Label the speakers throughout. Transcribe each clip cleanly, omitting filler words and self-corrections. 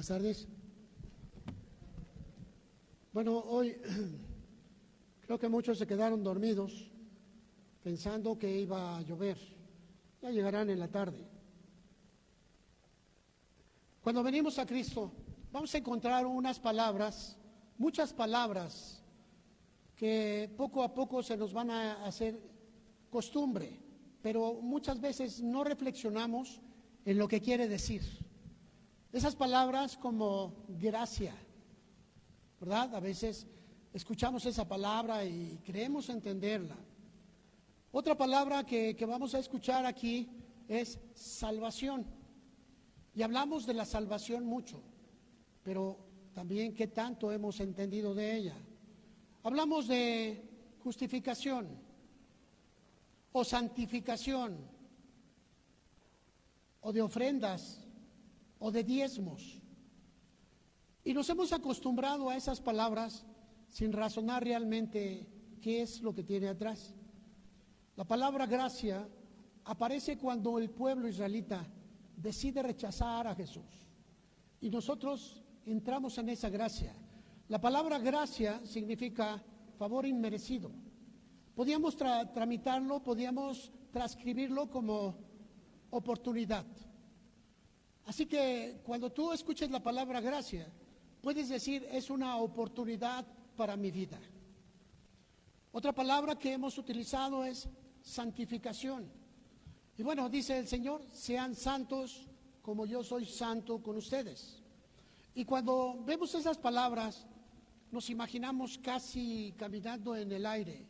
Speaker 1: Buenas tardes. Bueno, hoy creo que muchos se quedaron dormidos pensando que iba a llover. Ya llegarán en la tarde. Cuando venimos a Cristo, vamos a encontrar unas palabras, muchas palabras, que poco a poco se nos van a hacer costumbre, pero muchas veces no reflexionamos en lo que quiere decir. Esas palabras como gracia, ¿verdad? A veces escuchamos esa palabra y creemos entenderla. Otra palabra que vamos a escuchar aquí es salvación. Y hablamos de la salvación mucho, pero también qué tanto hemos entendido de ella. Hablamos de justificación o santificación o de ofrendas o de diezmos. Y nos hemos acostumbrado a esas palabras sin razonar realmente qué es lo que tiene atrás. La palabra gracia aparece cuando el pueblo israelita decide rechazar a Jesús. Y nosotros entramos en esa gracia. La palabra gracia significa favor inmerecido. Podíamos tramitarlo, podíamos transcribirlo como oportunidad. Así que cuando tú escuches la palabra gracia, puedes decir, es una oportunidad para mi vida. Otra palabra que hemos utilizado es santificación. Y bueno, dice el Señor, sean santos como yo soy santo con ustedes. Y cuando vemos esas palabras, nos imaginamos casi caminando en el aire.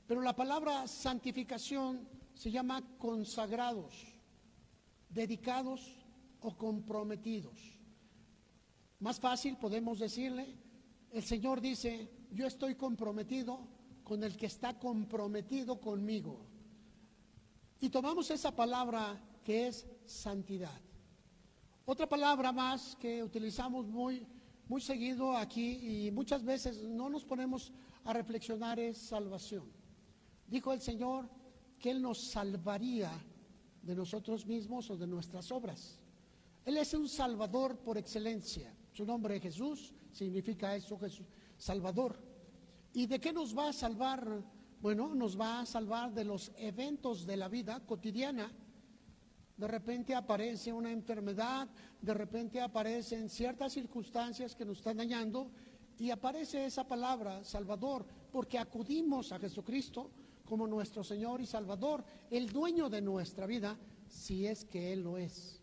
Speaker 1: Pero la palabra santificación se llama consagrados, dedicados o comprometidos. Más fácil podemos decirle, el Señor dice, yo estoy comprometido con el que está comprometido conmigo. Y tomamos esa palabra que es santidad. Otra palabra más que utilizamos muy seguido aquí y muchas veces no nos ponemos a reflexionar es salvación. Dijo el Señor que Él nos salvaría de nosotros mismos o de nuestras obras. Él es un salvador por excelencia. Su nombre Jesús significa eso, Jesús, Salvador. ¿Y de qué nos va a salvar? Bueno, nos va a salvar de los eventos de la vida cotidiana. De repente aparece una enfermedad, de repente aparecen ciertas circunstancias que nos están dañando y aparece esa palabra, Salvador, porque acudimos a Jesucristo como nuestro Señor y Salvador, el dueño de nuestra vida, si es que Él lo es.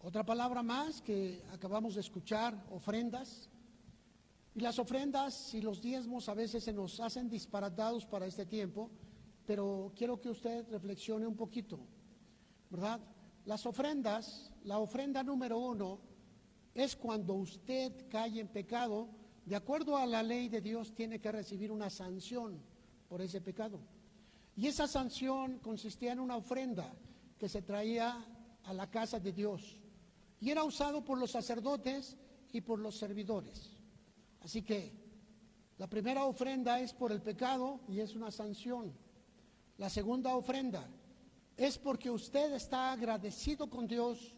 Speaker 1: Otra palabra más que acabamos de escuchar, ofrendas. Y las ofrendas y los diezmos a veces se nos hacen disparatados para este tiempo, pero quiero que usted reflexione un poquito, ¿verdad? Las ofrendas, la ofrenda número 1 es cuando usted cae en pecado, de acuerdo a la ley de Dios tiene que recibir una sanción por ese pecado. Y esa sanción consistía en una ofrenda que se traía a la casa de Dios y era usado por los sacerdotes y por los servidores. Así que la primera ofrenda es por el pecado y es una sanción. La segunda ofrenda es porque usted está agradecido con Dios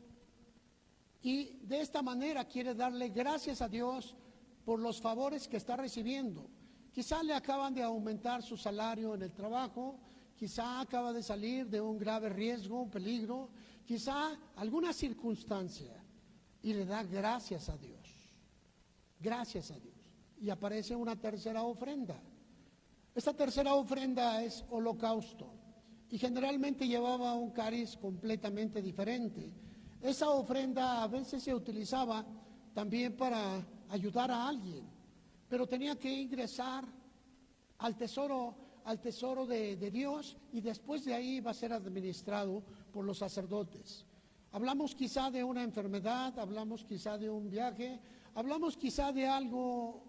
Speaker 1: y de esta manera quiere darle gracias a Dios por los favores que está recibiendo. Quizá le acaban de aumentar su salario en el trabajo, quizá acaba de salir de un grave riesgo, un peligro, quizá alguna circunstancia y le da gracias a Dios. Gracias a Dios. Y aparece una tercera ofrenda. Esta tercera ofrenda es holocausto y generalmente llevaba un cariz completamente diferente. Esa ofrenda a veces se utilizaba también para ayudar a alguien, pero tenía que ingresar al tesoro de Dios y después de ahí va a ser administrado por los sacerdotes. Hablamos quizá de una enfermedad, hablamos quizá de un viaje, hablamos quizá de algo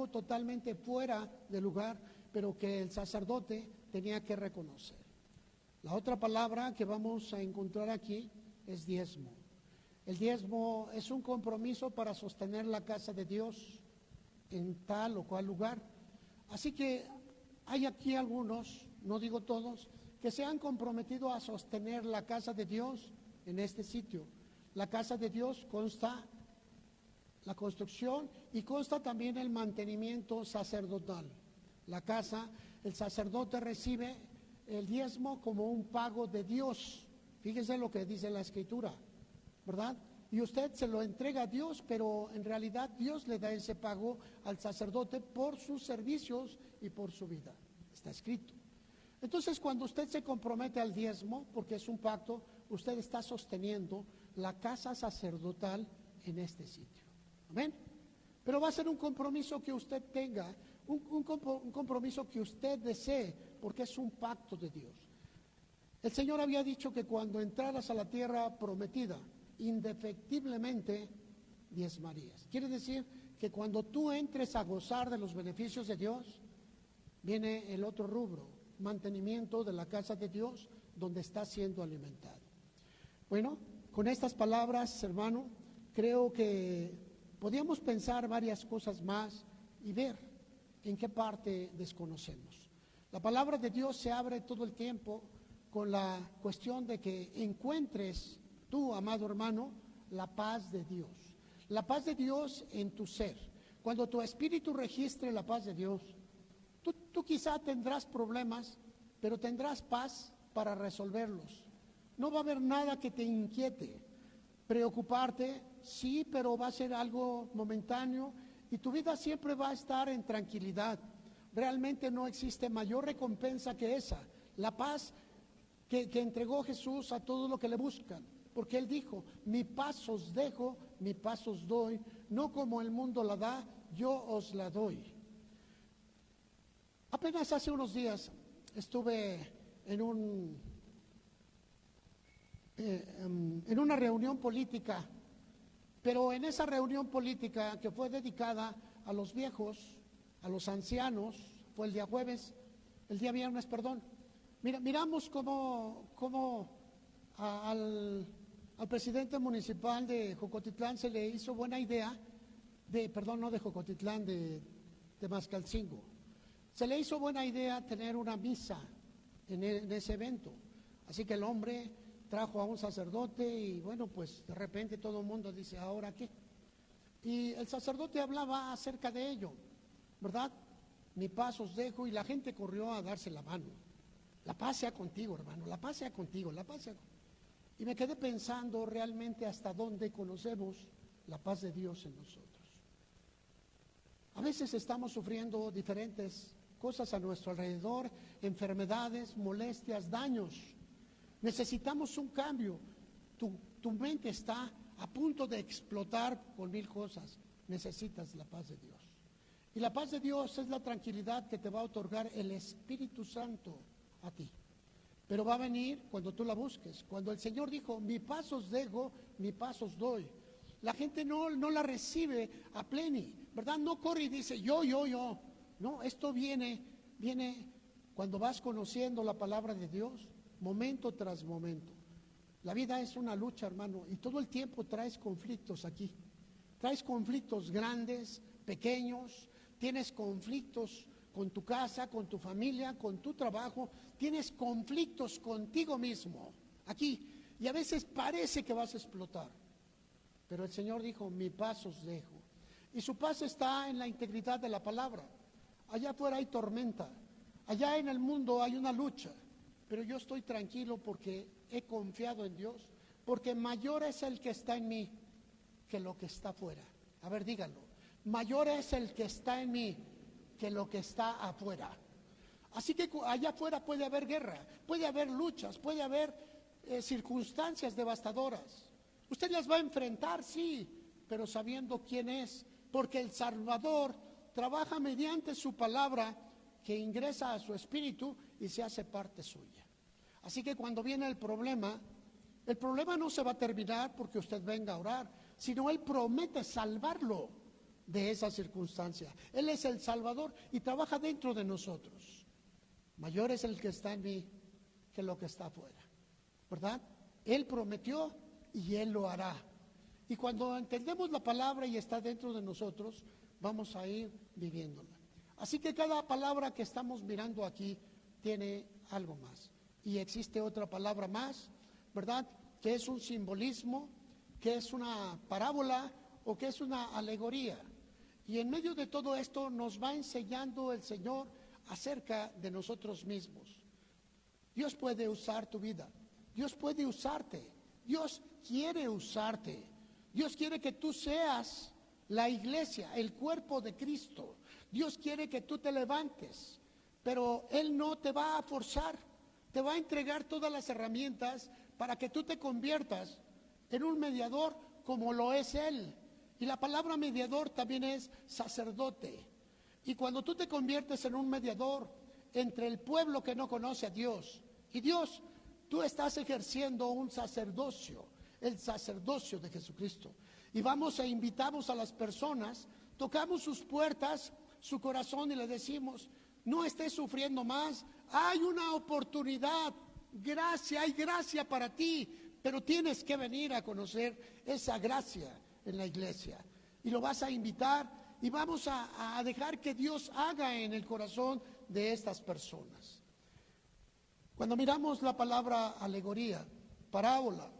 Speaker 1: totalmente fuera de lugar, pero que el sacerdote tenía que reconocer. La otra palabra que vamos a encontrar aquí es diezmo. El diezmo es un compromiso para sostener la casa de Dios en tal o cual lugar. Así que hay aquí algunos, no digo todos, que se han comprometido a sostener la casa de Dios en este sitio. La casa de Dios consta la construcción, y consta también el mantenimiento sacerdotal. La casa, el sacerdote recibe el diezmo como un pago de Dios. Fíjese lo que dice la Escritura, ¿verdad? Y usted se lo entrega a Dios, pero en realidad Dios le da ese pago al sacerdote por sus servicios y por su vida. Está escrito. Entonces, cuando usted se compromete al diezmo, porque es un pacto, usted está sosteniendo la casa sacerdotal en este sitio. Amén. Pero va a ser un compromiso que usted tenga, un compromiso que usted desee, porque es un pacto de Dios. El Señor había dicho que cuando entraras a la tierra prometida, indefectiblemente diezmarías. Quiere decir que cuando tú entres a gozar de los beneficios de Dios, viene el otro rubro, mantenimiento de la casa de Dios, donde está siendo alimentado. Bueno, con estas palabras, hermano, creo que podíamos pensar varias cosas más y ver en qué parte desconocemos. La palabra de Dios se abre todo el tiempo con la cuestión de que encuentres tú, amado hermano, la paz de Dios. La paz de Dios en tu ser. Cuando tu espíritu registre la paz de Dios, tú quizá tendrás problemas, pero tendrás paz para resolverlos. No va a haber nada que te inquiete. Preocuparte, sí, pero va a ser algo momentáneo y tu vida siempre va a estar en tranquilidad. Realmente no existe mayor recompensa que esa. La paz que entregó Jesús a todos los que le buscan. Porque Él dijo, mi paz os dejo, mi paz os doy, no como el mundo la da, yo os la doy. Apenas hace unos días estuve en una reunión política, pero en esa reunión política que fue dedicada a los viejos, a los ancianos, fue el día viernes, perdón. Miramos cómo al presidente municipal de Jocotitlán se le hizo buena idea, no de Jocotitlán, de Mascalcingo. Se le hizo buena idea tener una misa en ese evento. Así que el hombre trajo a un sacerdote y bueno, pues de repente todo el mundo dice, ¿ahora qué? Y el sacerdote hablaba acerca de ello, ¿verdad? Mi paz os dejo, y la gente corrió a darse la mano. La paz sea contigo, hermano, la paz sea contigo, la paz sea contigo. Y me quedé pensando realmente hasta dónde conocemos la paz de Dios en nosotros. A veces estamos sufriendo diferentes cosas a nuestro alrededor, enfermedades, molestias, daños. Necesitamos un cambio. Tu mente está a punto de explotar por mil cosas. Necesitas la paz de Dios. Y la paz de Dios es la tranquilidad que te va a otorgar el Espíritu Santo a ti. Pero va a venir cuando tú la busques. Cuando el Señor dijo, mi paz os dejo, mi paz os doy. La gente no la recibe a pleni, ¿verdad? No corre y dice, yo. No, esto viene cuando vas conociendo la palabra de Dios, momento tras momento. La vida es una lucha, hermano, y todo el tiempo traes conflictos aquí. Traes conflictos grandes, pequeños, tienes conflictos con tu casa, con tu familia, con tu trabajo, tienes conflictos contigo mismo, aquí, y a veces parece que vas a explotar. Pero el Señor dijo, mi paz os dejo. Y su paz está en la integridad de la palabra. Allá afuera hay tormenta, allá en el mundo hay una lucha, pero yo estoy tranquilo porque he confiado en Dios, porque mayor es el que está en mí que lo que está afuera. A ver, díganlo, mayor es el que está en mí que lo que está afuera. Así que allá afuera puede haber guerra, puede haber luchas, puede haber circunstancias devastadoras. Usted las va a enfrentar, sí, pero sabiendo quién es, porque el Salvador trabaja mediante su palabra que ingresa a su espíritu y se hace parte suya. Así que cuando viene el problema no se va a terminar porque usted venga a orar, sino Él promete salvarlo de esa circunstancia. Él es el Salvador y trabaja dentro de nosotros. Mayor es el que está en mí que lo que está afuera, ¿verdad? Él prometió y Él lo hará. Y cuando entendemos la palabra y está dentro de nosotros, vamos a ir viviéndola. Así que cada palabra que estamos mirando aquí tiene algo más. Y existe otra palabra más, ¿verdad? Que es un simbolismo, que es una parábola o qué es una alegoría. Y en medio de todo esto nos va enseñando el Señor acerca de nosotros mismos. Dios puede usar tu vida, Dios puede usarte, Dios quiere usarte, Dios quiere que tú seas la iglesia, el cuerpo de Cristo. Dios quiere que tú te levantes, pero Él no te va a forzar, te va a entregar todas las herramientas para que tú te conviertas en un mediador como lo es Él. Y la palabra mediador también es sacerdote. Y cuando tú te conviertes en un mediador entre el pueblo que no conoce a Dios y Dios, tú estás ejerciendo un sacerdocio, el sacerdocio de Jesucristo. Y vamos e invitamos a las personas, tocamos sus puertas, su corazón y le decimos: no estés sufriendo más, hay una oportunidad, gracia, hay gracia para ti, pero tienes que venir a conocer esa gracia en la iglesia. Y lo vas a invitar y vamos a dejar que Dios haga en el corazón de estas personas. Cuando miramos la palabra alegoría, parábola,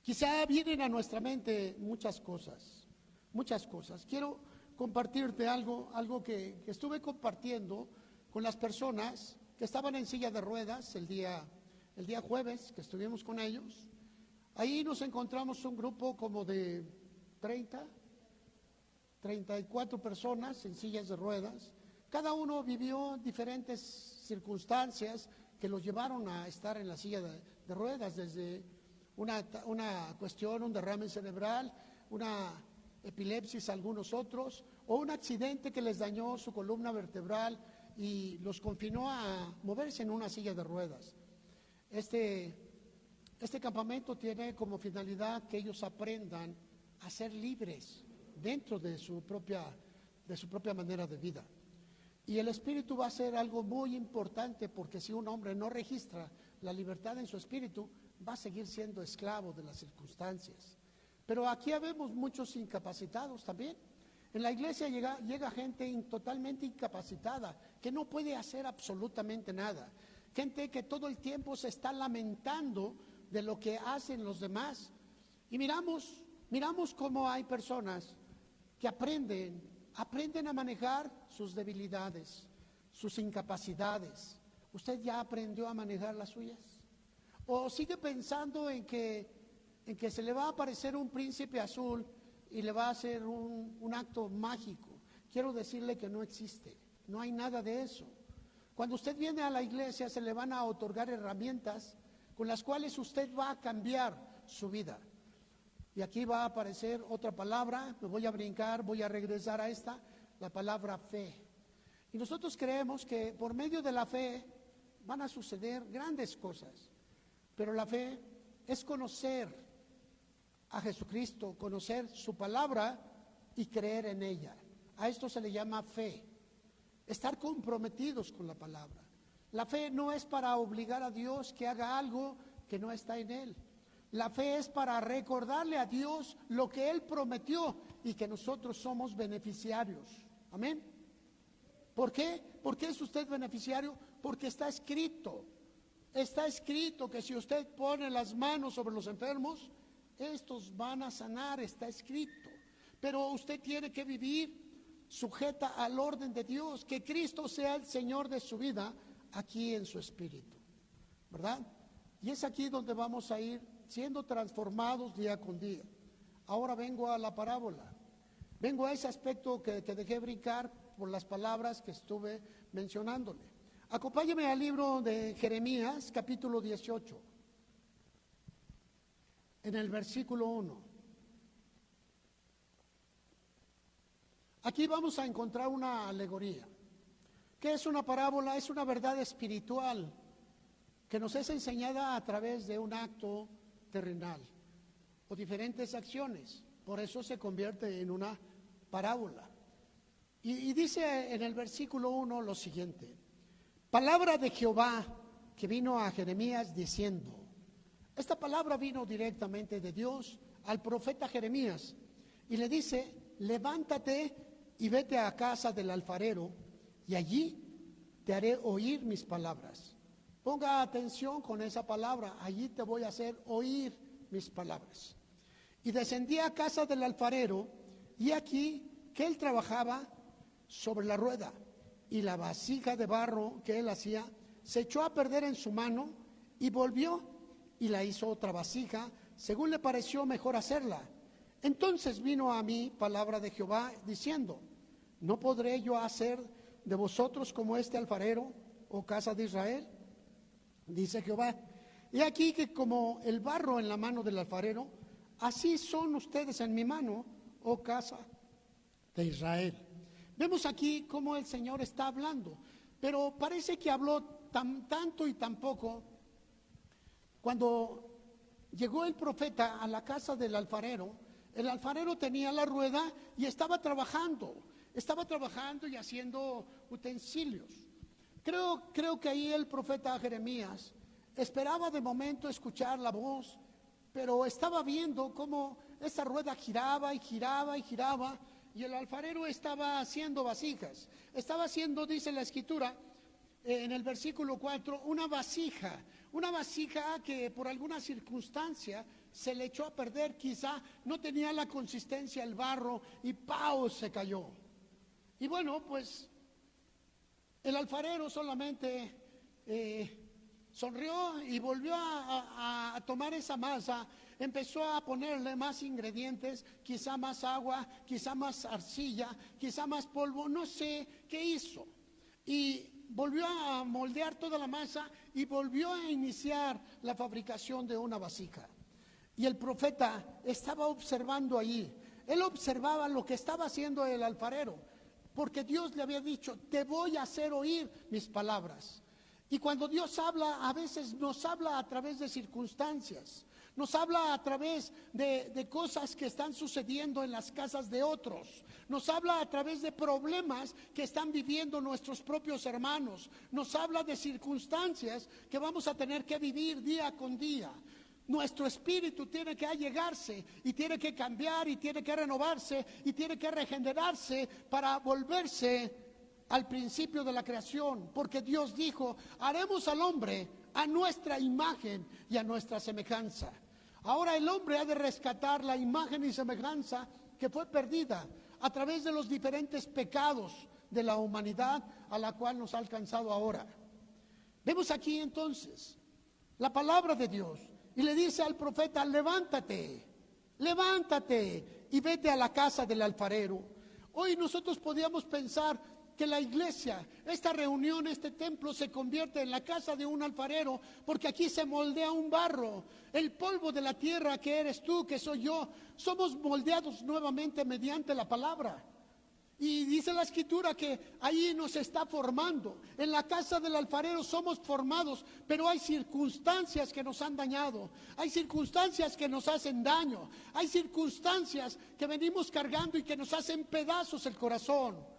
Speaker 1: quizá vienen a nuestra mente muchas cosas, muchas cosas. Quiero compartirte algo que estuve compartiendo con las personas que estaban en silla de ruedas el día jueves que estuvimos con ellos. Ahí nos encontramos un grupo como de 34 personas en sillas de ruedas. Cada uno vivió diferentes circunstancias que los llevaron a estar en la silla de ruedas, desde una cuestión, un derrame cerebral, una epilepsis algunos otros, o un accidente que les dañó su columna vertebral y los confinó a moverse en una silla de ruedas. Este campamento tiene como finalidad que ellos aprendan a ser libres dentro de su propia manera de vida. Y el espíritu va a ser algo muy importante, porque si un hombre no registra la libertad en su espíritu, va a seguir siendo esclavo de las circunstancias. Pero aquí habemos muchos incapacitados también. En la iglesia llega gente totalmente incapacitada, que no puede hacer absolutamente nada. Gente que todo el tiempo se está lamentando de lo que hacen los demás. Y miramos cómo hay personas que aprenden a manejar sus debilidades, sus incapacidades. ¿Usted ya aprendió a manejar las suyas? ¿O sigue pensando en que se le va a aparecer un príncipe azul y le va a hacer un acto mágico? Quiero decirle que no existe, no hay nada de eso. Cuando usted viene a la iglesia, se le van a otorgar herramientas con las cuales usted va a cambiar su vida. Y aquí va a aparecer otra palabra, me voy a brincar, voy a regresar a esta, la palabra fe. Y nosotros creemos que por medio de la fe van a suceder grandes cosas. Pero la fe es conocer a Jesucristo, conocer su palabra y creer en ella. A esto se le llama fe. Estar comprometidos con la palabra. La fe no es para obligar a Dios que haga algo que no está en Él. La fe es para recordarle a Dios lo que Él prometió y que nosotros somos beneficiarios. Amén. ¿Por qué? ¿Por qué es usted beneficiario? Porque está escrito. Está escrito que si usted pone las manos sobre los enfermos, estos van a sanar, está escrito. Pero usted tiene que vivir sujeta al orden de Dios, que Cristo sea el Señor de su vida aquí en su espíritu, ¿verdad? Y es aquí donde vamos a ir siendo transformados día con día. Ahora vengo a la parábola, vengo a ese aspecto que dejé brincar por las palabras que estuve mencionándole. Acompáñeme al libro de Jeremías, capítulo 18, en el versículo 1. Aquí vamos a encontrar una alegoría. ¿Qué es una parábola? Es una verdad espiritual que nos es enseñada a través de un acto terrenal o diferentes acciones. Por eso se convierte en una parábola. Y dice en el versículo 1 lo siguiente: palabra de Jehová que vino a Jeremías diciendo. Esta palabra vino directamente de Dios al profeta Jeremías y le dice: levántate y vete a casa del alfarero y allí te haré oír mis palabras. Ponga atención con esa palabra, allí te voy a hacer oír mis palabras. Y descendí a casa del alfarero, y aquí que él trabajaba sobre la rueda, y la vasija de barro que él hacía se echó a perder en su mano, y volvió y la hizo otra vasija, según le pareció mejor hacerla. Entonces vino a mí palabra de Jehová, diciendo: ¿no podré yo hacer de vosotros como este alfarero, oh casa de Israel? Dice Jehová: y aquí que como el barro en la mano del alfarero, así son ustedes en mi mano, oh casa de Israel. Vemos aquí cómo el Señor está hablando, pero parece que habló tanto y tan poco. Cuando llegó el profeta a la casa del alfarero, el alfarero tenía la rueda y estaba trabajando y haciendo utensilios. Creo que ahí el profeta Jeremías esperaba de momento escuchar la voz, pero estaba viendo cómo esa rueda giraba y giraba y giraba, y el alfarero estaba haciendo vasijas. Estaba haciendo, dice la Escritura, en el versículo 4, una vasija que por alguna circunstancia se le echó a perder, quizá no tenía la consistencia el barro y ¡pau!, se cayó. Y bueno, pues el alfarero solamente sonrió y volvió a tomar esa masa, empezó a ponerle más ingredientes, quizá más agua, quizá más arcilla, quizá más polvo, no sé qué hizo. Y volvió a moldear toda la masa y volvió a iniciar la fabricación de una vasija. Y el profeta estaba observando allí. Él observaba lo que estaba haciendo el alfarero, porque Dios le había dicho: te voy a hacer oír mis palabras. Y cuando Dios habla, a veces nos habla a través de circunstancias, nos habla a través de cosas que están sucediendo en las casas de otros, nos habla a través de problemas que están viviendo nuestros propios hermanos, nos habla de circunstancias que vamos a tener que vivir día con día. Nuestro espíritu tiene que allegarse y tiene que cambiar y tiene que renovarse y tiene que regenerarse para volverse al principio de la creación, porque Dios dijo: haremos al hombre a nuestra imagen y a nuestra semejanza. Ahora el hombre ha de rescatar la imagen y semejanza que fue perdida a través de los diferentes pecados de la humanidad a la cual nos ha alcanzado ahora. Vemos aquí entonces la palabra de Dios y le dice al profeta: levántate y vete a la casa del alfarero. Hoy nosotros podíamos pensar que la iglesia, esta reunión, este templo se convierte en la casa de un alfarero, porque aquí se moldea un barro. El polvo de la tierra que eres tú, que soy yo, somos moldeados nuevamente mediante la palabra. Y dice la Escritura que ahí nos está formando. En la casa del alfarero somos formados, pero hay circunstancias que nos han dañado, hay circunstancias que nos hacen daño, hay circunstancias que venimos cargando y que nos hacen pedazos el corazón.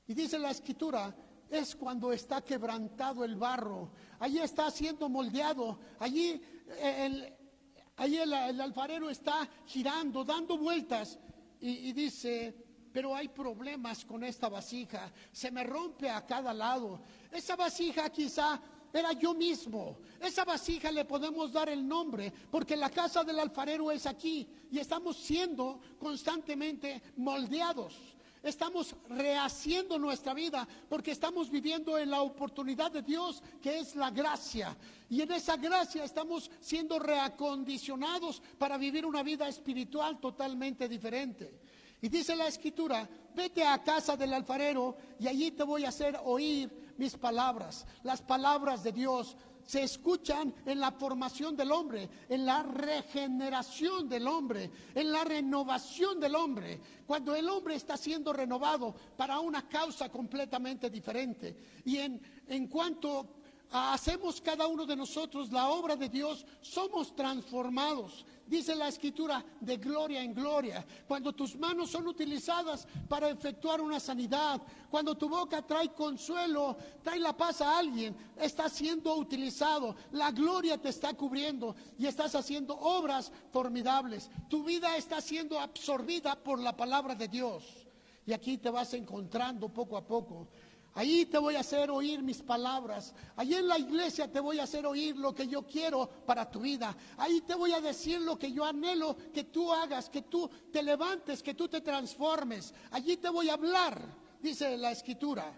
Speaker 1: Y dice la Escritura: es cuando está quebrantado el barro, allí está siendo moldeado, allí el alfarero está girando, dando vueltas, y dice: pero hay problemas con esta vasija, se me rompe a cada lado. Esa vasija quizá era yo mismo. Esa vasija le podemos dar el nombre, porque la casa del alfarero es aquí, y estamos siendo constantemente moldeados. Estamos rehaciendo nuestra vida porque estamos viviendo en la oportunidad de Dios, que es la gracia. Y en esa gracia estamos siendo reacondicionados para vivir una vida espiritual totalmente diferente. Y dice la Escritura: vete a casa del alfarero y allí te voy a hacer oír mis palabras. Las palabras de Dios se escuchan en la formación del hombre, en la regeneración del hombre, en la renovación del hombre. Cuando el hombre está siendo renovado para una causa completamente diferente. Y en cuanto hacemos cada uno de nosotros la obra de Dios, somos transformados. Dice la Escritura: de gloria en gloria. Cuando tus manos son utilizadas para efectuar una sanidad, cuando tu boca trae consuelo, trae la paz a alguien, está siendo utilizado. La gloria te está cubriendo y estás haciendo obras formidables. Tu vida está siendo absorbida por la palabra de Dios. Y aquí te vas encontrando poco a poco. Ahí te voy a hacer oír mis palabras. Ahí en la iglesia te voy a hacer oír lo que yo quiero para tu vida. Ahí te voy a decir lo que yo anhelo que tú hagas, que tú te levantes, que tú te transformes. Allí te voy a hablar, dice la Escritura.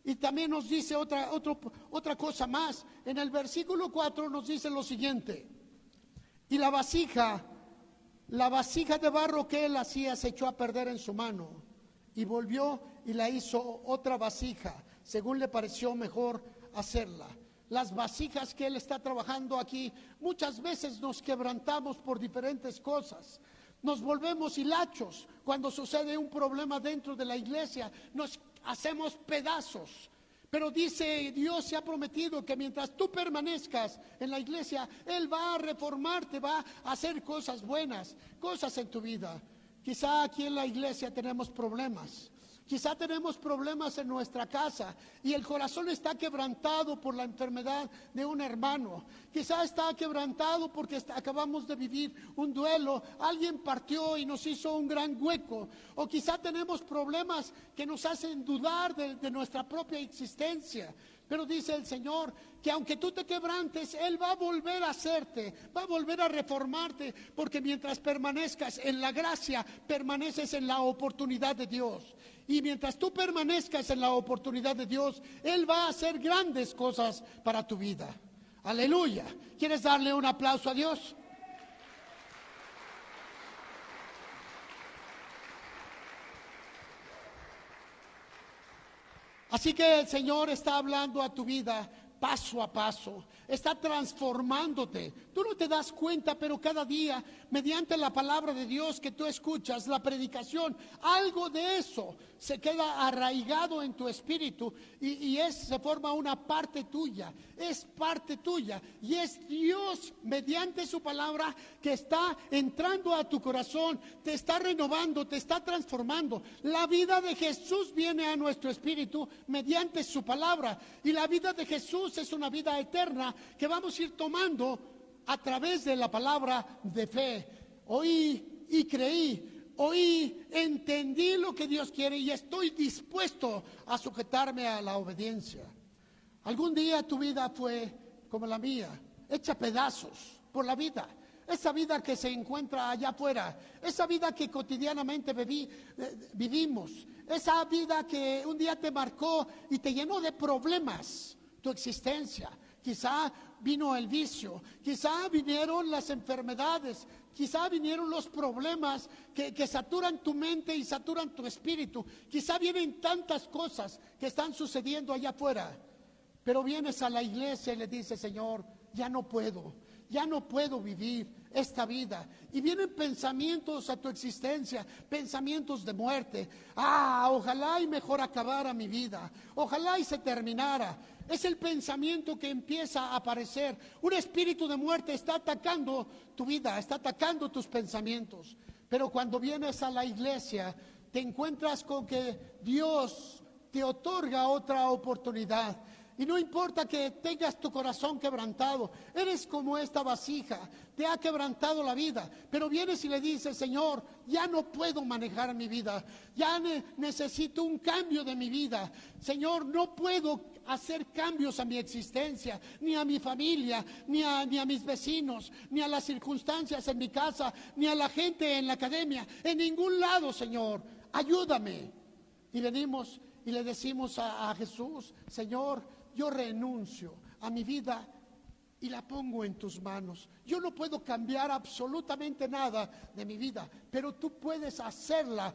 Speaker 1: Y también nos dice otra cosa más. En el versículo 4 nos dice lo siguiente. Y la vasija de barro que él hacía se echó a perder en su mano. Y volvió y la hizo otra vasija, según le pareció mejor hacerla. Las vasijas que él está trabajando aquí, muchas veces nos quebrantamos por diferentes cosas. Nos volvemos hilachos cuando sucede un problema dentro de la iglesia. Nos hacemos pedazos. Pero dice Dios, se ha prometido que mientras tú permanezcas en la iglesia, Él va a reformarte, va a hacer cosas buenas, cosas en tu vida. Quizá aquí en la iglesia tenemos problemas. Quizá tenemos problemas en nuestra casa y el corazón está quebrantado por la enfermedad de un hermano. Quizá está quebrantado porque acabamos de vivir un duelo. Alguien partió y nos hizo un gran hueco. O quizá tenemos problemas que nos hacen dudar de nuestra propia existencia. Pero dice el Señor que aunque tú te quebrantes, Él va a volver a hacerte, va a volver a reformarte, porque mientras permanezcas en la gracia, permaneces en la oportunidad de Dios. Y mientras tú permanezcas en la oportunidad de Dios, Él va a hacer grandes cosas para tu vida. Aleluya. ¿Quieres darle un aplauso a Dios? Así que el Señor está hablando a tu vida paso a paso, está transformándote. Tú no te das cuenta, pero cada día, mediante la palabra de Dios que tú escuchas, la predicación, algo de eso se queda arraigado en tu espíritu y se forma una parte tuya, es parte tuya. Y es Dios, mediante su palabra, que está entrando a tu corazón, te está renovando, te está transformando. La vida de Jesús viene a nuestro espíritu mediante su palabra. Y la vida de Jesús es una vida eterna que vamos a ir tomando a través de la palabra de fe. Oí y creí, oí, entendí lo que Dios quiere y estoy dispuesto a sujetarme a la obediencia. Algún día tu vida fue como la mía, hecha pedazos por la vida. Esa vida que se encuentra allá afuera, esa vida que cotidianamente vivimos, esa vida que un día te marcó y te llenó de problemas tu existencia. Quizá vino el vicio, quizá vinieron las enfermedades, quizá vinieron los problemas que saturan tu mente y saturan tu espíritu. Quizá vienen tantas cosas que están sucediendo allá afuera. Pero vienes a la iglesia y le dices, Señor, ya no puedo vivir esta vida. Y vienen pensamientos a tu existencia, pensamientos de muerte. Ojalá y mejor acabara mi vida, ojalá y se terminara. Es el pensamiento que empieza a aparecer. Un espíritu de muerte está atacando tu vida, está atacando tus pensamientos. Pero cuando vienes a la iglesia, te encuentras con que Dios te otorga otra oportunidad. Y no importa que tengas tu corazón quebrantado, eres como esta vasija, te ha quebrantado la vida, pero vienes y le dices, Señor, ya no puedo manejar mi vida, ya necesito un cambio de mi vida. Señor, no puedo hacer cambios a mi existencia, ni a mi familia, ni a mis vecinos, ni a las circunstancias en mi casa, ni a la gente en la academia, en ningún lado, Señor, ayúdame. Y venimos y le decimos a Jesús, Señor, yo renuncio a mi vida y la pongo en tus manos. Yo no puedo cambiar absolutamente nada de mi vida, pero tú puedes hacerla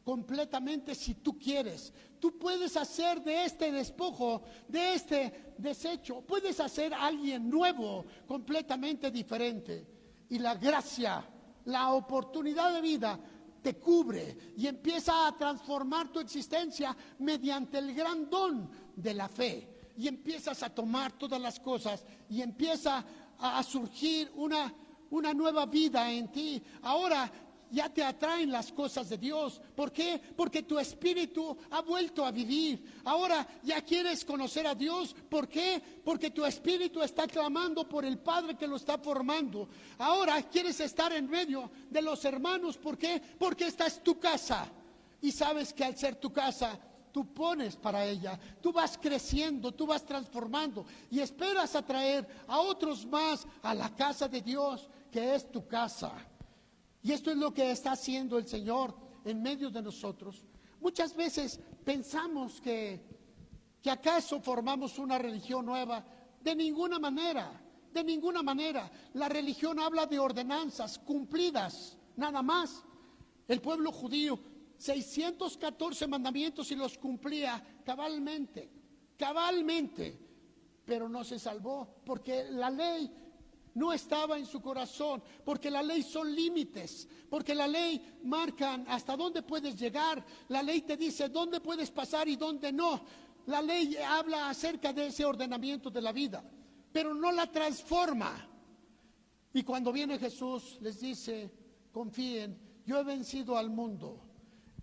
Speaker 1: completamente si tú quieres. Tú puedes hacer de este despojo, de este desecho, puedes hacer a alguien nuevo, completamente diferente. Y la gracia, la oportunidad de vida te cubre y empieza a transformar tu existencia mediante el gran don de la fe. Y empiezas a tomar todas las cosas y empieza a surgir una nueva vida en ti. Ahora ya te atraen las cosas de Dios. ¿Por qué? Porque tu espíritu ha vuelto a vivir. Ahora ya quieres conocer a Dios. ¿Por qué? Porque tu espíritu está clamando por el Padre que lo está formando. Ahora quieres estar en medio de los hermanos. ¿Por qué? Porque esta es tu casa. Y sabes que al ser tu casa, tú pones para ella, tú vas creciendo, tú vas transformando y esperas atraer a otros más a la casa de Dios, que es tu casa. Y esto es lo que está haciendo el Señor en medio de nosotros. Muchas veces pensamos que acaso formamos una religión nueva. De ninguna manera, de ninguna manera. La religión habla de ordenanzas cumplidas, nada más. El pueblo judío, 614 mandamientos y los cumplía cabalmente, pero no se salvó porque la ley no estaba en su corazón, porque la ley son límites, porque la ley marcan hasta dónde puedes llegar, la ley te dice dónde puedes pasar y dónde no. La ley habla acerca de ese ordenamiento de la vida, pero no la transforma. Y cuando viene Jesús les dice, confíen, yo he vencido al mundo.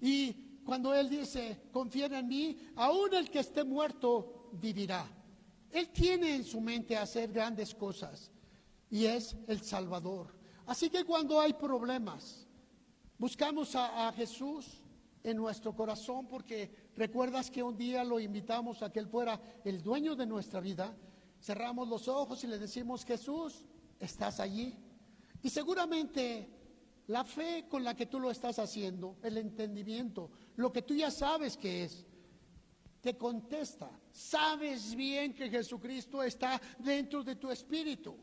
Speaker 1: Y cuando Él dice, confíen en mí, aún el que esté muerto vivirá. Él tiene en su mente hacer grandes cosas y es el Salvador. Así que cuando hay problemas, buscamos a Jesús en nuestro corazón, porque recuerdas que un día lo invitamos a que Él fuera el dueño de nuestra vida. Cerramos los ojos y le decimos, Jesús, ¿estás allí? Y seguramente la fe con la que tú lo estás haciendo, el entendimiento, lo que tú ya sabes que es, te contesta. Sabes bien que Jesucristo está dentro de tu espíritu.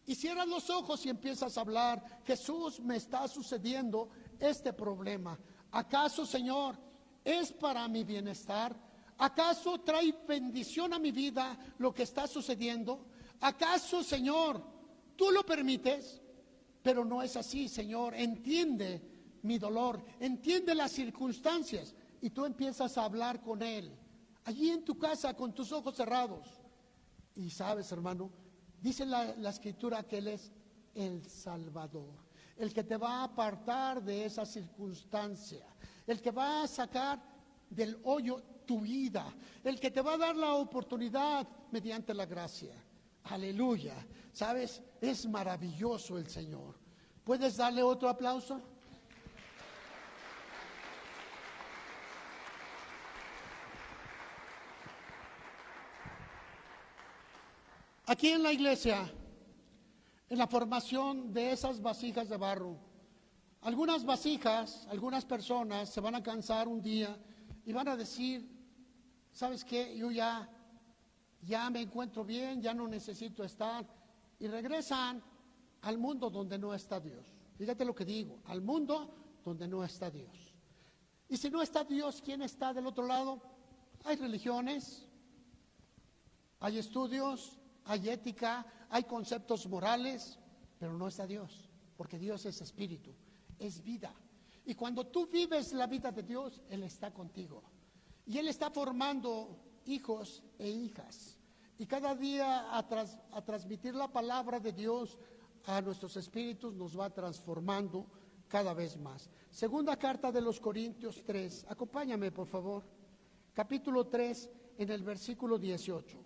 Speaker 1: Y cierras los ojos y empiezas a hablar, Jesús, me está sucediendo este problema. ¿Acaso, Señor, es para mi bienestar? ¿Acaso trae bendición a mi vida lo que está sucediendo? ¿Acaso, Señor, tú lo permites? Pero no es así, Señor. Entiende mi dolor, entiende las circunstancias. Y tú empiezas a hablar con Él, allí en tu casa, con tus ojos cerrados. Y sabes, hermano, dice la Escritura que Él es el Salvador, el que te va a apartar de esa circunstancia, el que va a sacar del hoyo tu vida, el que te va a dar la oportunidad mediante la gracia. Aleluya. ¿Sabes? Es maravilloso el Señor. ¿Puedes darle otro aplauso? Aquí en la iglesia, en la formación de esas vasijas de barro, algunas vasijas, algunas personas se van a cansar un día y van a decir, ¿sabes qué? Yo ya me encuentro bien, ya no necesito estar. Y regresan al mundo donde no está Dios. Fíjate lo que digo, al mundo donde no está Dios. Y si no está Dios, ¿quién está del otro lado? Hay religiones, hay estudios, hay ética, hay conceptos morales, pero no está Dios, porque Dios es espíritu, es vida. Y cuando tú vives la vida de Dios, Él está contigo. Y Él está formando hijos e hijas. Y cada día a transmitir la palabra de Dios a nuestros espíritus nos va transformando cada vez más. Segunda carta de los Corintios 3, acompáñame por favor, capítulo 3 en el versículo 18.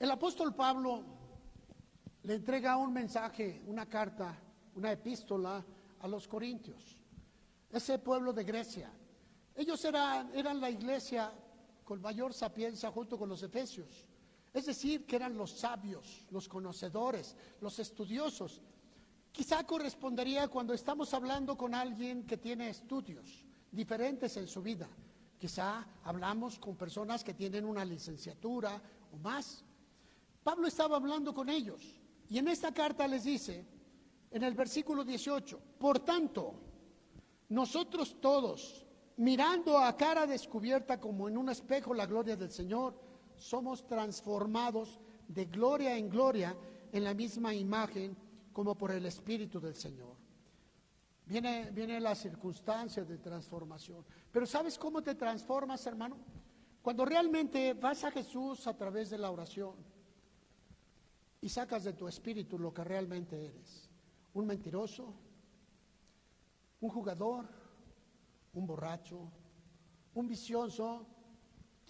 Speaker 1: El apóstol Pablo le entrega un mensaje, una carta, una epístola a los corintios, ese pueblo de Grecia. Ellos eran la iglesia con mayor sapiencia junto con los efesios, es decir, que eran los sabios, los conocedores, los estudiosos. Quizá correspondería cuando estamos hablando con alguien que tiene estudios diferentes en su vida. Quizá hablamos con personas que tienen una licenciatura o más. Pablo estaba hablando con ellos y en esta carta les dice, en el versículo 18, por tanto, nosotros todos, mirando a cara descubierta como en un espejo la gloria del Señor, somos transformados de gloria en gloria en la misma imagen como por el Espíritu del Señor. Viene la circunstancia de transformación. Pero ¿sabes cómo te transformas, hermano? Cuando realmente vas a Jesús a través de la oración y sacas de tu espíritu lo que realmente eres. Un mentiroso, un jugador, un borracho, un vicioso.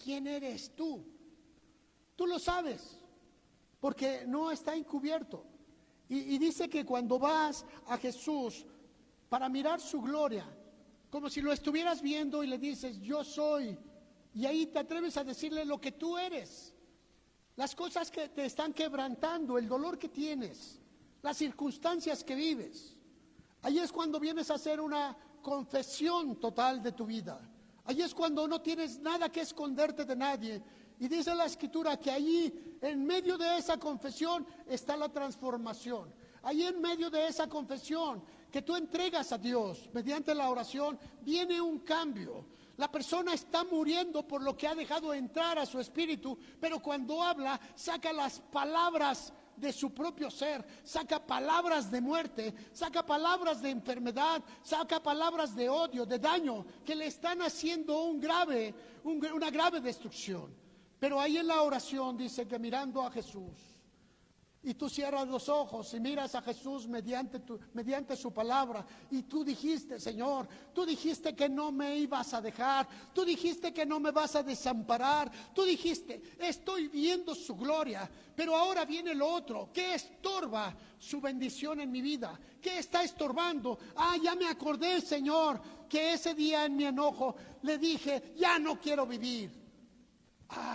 Speaker 1: ¿Quién eres tú? Tú lo sabes, porque no está encubierto. Y dice que cuando vas a Jesús para mirar su gloria, como si lo estuvieras viendo y le dices, yo soy, y ahí te atreves a decirle lo que tú eres, las cosas que te están quebrantando, el dolor que tienes, las circunstancias que vives. Ahí es cuando vienes a hacer una confesión total de tu vida. Ahí es cuando no tienes nada que esconderte de nadie. Y dice la Escritura que allí, en medio de esa confesión, está la transformación. Ahí en medio de esa confesión que tú entregas a Dios mediante la oración, viene un cambio. La persona está muriendo por lo que ha dejado entrar a su espíritu, pero cuando habla, saca las palabras de su propio ser, saca palabras de muerte, saca palabras de enfermedad, saca palabras de odio, de daño, que le están haciendo una grave destrucción. Pero ahí en la oración dice que mirando a Jesús, y tú cierras los ojos y miras a Jesús mediante su palabra, y tú dijiste, Señor, tú dijiste que no me ibas a dejar, tú dijiste que no me vas a desamparar, tú dijiste, estoy viendo su gloria, pero ahora viene lo otro. ¿Qué estorba su bendición en mi vida? ¿Qué está estorbando? Ya me acordé, Señor, que ese día en mi enojo le dije, ya no quiero vivir.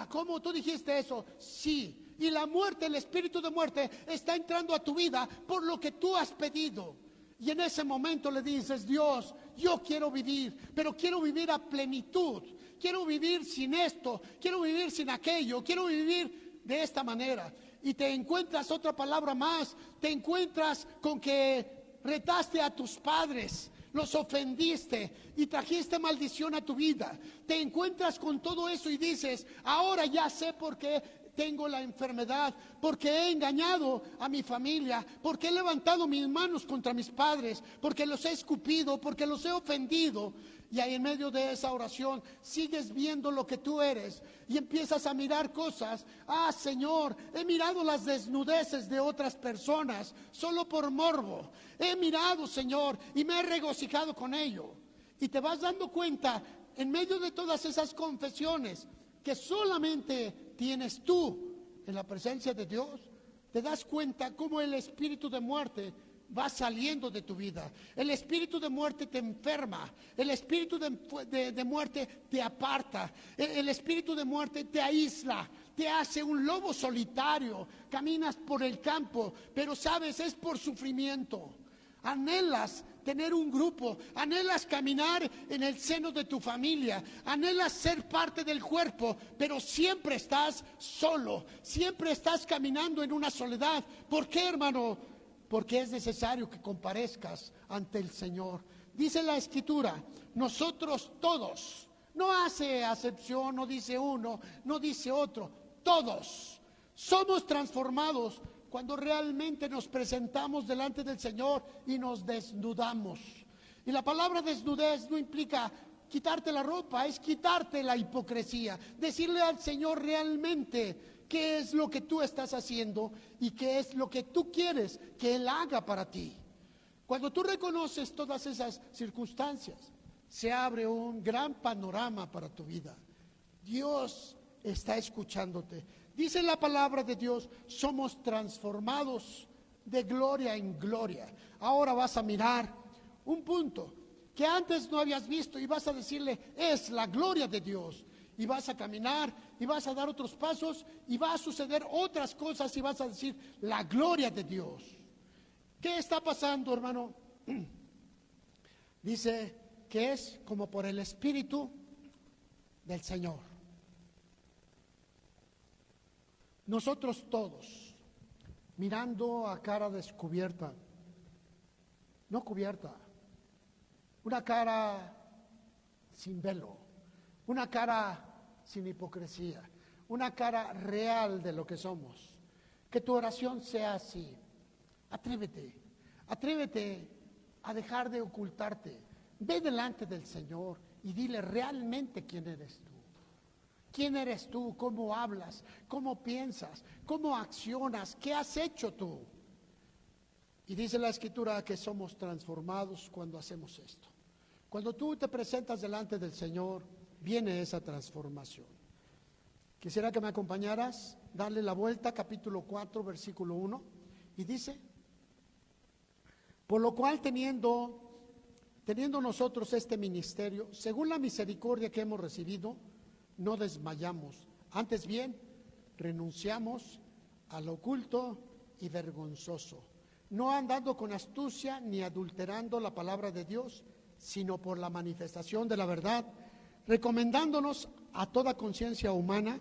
Speaker 1: ¿Cómo tú dijiste eso? Sí. Y la muerte, el espíritu de muerte está entrando a tu vida por lo que tú has pedido. Y en ese momento le dices, Dios, yo quiero vivir, pero quiero vivir a plenitud. Quiero vivir sin esto, quiero vivir sin aquello, quiero vivir de esta manera. Y te encuentras otra palabra más, te encuentras con que retaste a tus padres, los ofendiste y trajiste maldición a tu vida. Te encuentras con todo eso y dices, ahora ya sé por qué tengo la enfermedad, porque he engañado a mi familia, porque he levantado mis manos contra mis padres, porque los he escupido, porque los he ofendido. Y ahí en medio de esa oración sigues viendo lo que tú eres y empiezas a mirar cosas. Señor, he mirado las desnudeces de otras personas solo por morbo. He mirado, Señor, y me he regocijado con ello. Y te vas dando cuenta en medio de todas esas confesiones que solamente tienes tú en la presencia de Dios, te das cuenta cómo el espíritu de muerte va saliendo de tu vida. El espíritu de muerte te enferma, el espíritu de muerte te aparta, el espíritu de muerte te aísla, te hace un lobo solitario, caminas por el campo, pero sabes, es por sufrimiento. Anhelas tener un grupo, anhelas caminar en el seno de tu familia, anhelas ser parte del cuerpo, pero siempre estás solo, siempre estás caminando en una soledad. ¿Por qué, hermano? Porque es necesario que comparezcas ante el Señor. Dice la Escritura, nosotros todos, no hace acepción, no dice uno, no dice otro, todos somos transformados cuando realmente nos presentamos delante del Señor y nos desnudamos. Y la palabra desnudez no implica quitarte la ropa, es quitarte la hipocresía, decirle al Señor realmente qué es lo que tú estás haciendo y qué es lo que tú quieres que Él haga para ti. Cuando tú reconoces todas esas circunstancias, se abre un gran panorama para tu vida. Dios está escuchándote. Dice la palabra de Dios, somos transformados de gloria en gloria. Ahora vas a mirar un punto que antes no habías visto y vas a decirle, es la gloria de Dios. Y vas a caminar y vas a dar otros pasos y va a suceder otras cosas y vas a decir, la gloria de Dios. ¿Qué está pasando, hermano? Dice que es como por el Espíritu del Señor. Nosotros todos, mirando a cara descubierta, no cubierta, una cara sin velo, una cara sin hipocresía, una cara real de lo que somos. Que tu oración sea así. Atrévete a dejar de ocultarte. Ve delante del Señor y dile realmente quién eres tú. ¿Quién eres tú? ¿Cómo hablas? ¿Cómo piensas? ¿Cómo accionas? ¿Qué has hecho tú? Y dice la Escritura que somos transformados cuando hacemos esto. Cuando tú te presentas delante del Señor, viene esa transformación. Quisiera que me acompañaras, darle la vuelta, capítulo 4, versículo 1, y dice, Por lo cual, teniendo nosotros este ministerio, según la misericordia que hemos recibido, no desmayamos. Antes bien, renunciamos al oculto y vergonzoso, no andando con astucia ni adulterando la palabra de Dios, sino por la manifestación de la verdad, recomendándonos a toda conciencia humana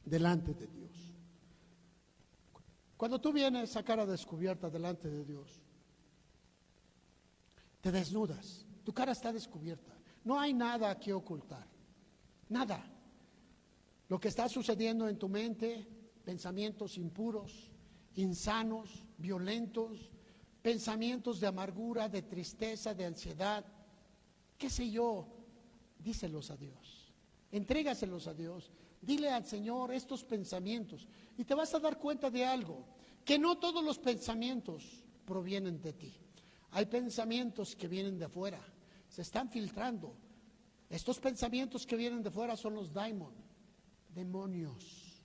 Speaker 1: delante de Dios. Cuando tú vienes a cara descubierta delante de Dios, te desnudas, tu cara está descubierta, no hay nada que ocultar, nada. Lo que está sucediendo en tu mente, pensamientos impuros, insanos, violentos, pensamientos de amargura, de tristeza, de ansiedad, qué sé yo, díselos a Dios, entrégaselos a Dios, dile al Señor estos pensamientos y te vas a dar cuenta de algo, que no todos los pensamientos provienen de ti. Hay pensamientos que vienen de afuera, se están filtrando. Estos pensamientos que vienen de afuera son los demonios,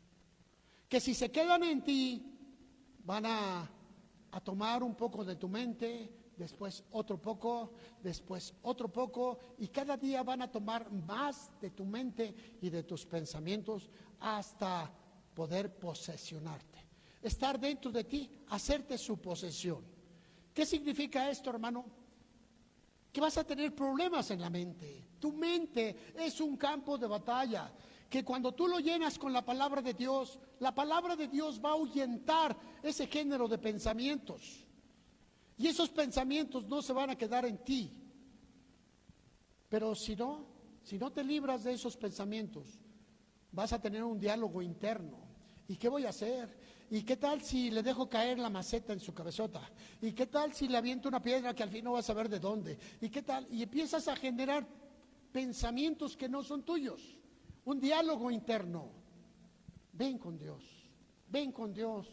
Speaker 1: que si se quedan en ti, van a tomar un poco de tu mente, después otro poco, después otro poco, y cada día van a tomar más de tu mente y de tus pensamientos hasta poder posesionarte, estar dentro de ti, hacerte su posesión. ¿Qué significa esto, hermano? Que vas a tener problemas en la mente. Tu mente es un campo de batalla, que cuando tú lo llenas con la palabra de Dios, la palabra de Dios va a ahuyentar ese género de pensamientos. Y esos pensamientos no se van a quedar en ti. Pero si no te libras de esos pensamientos, vas a tener un diálogo interno. ¿Y qué voy a hacer? ¿Y qué tal si le dejo caer la maceta en su cabezota? ¿Y qué tal si le aviento una piedra que al fin no vas a saber de dónde? ¿Y qué tal? Y empiezas a generar pensamientos que no son tuyos. Un diálogo interno. Ven con Dios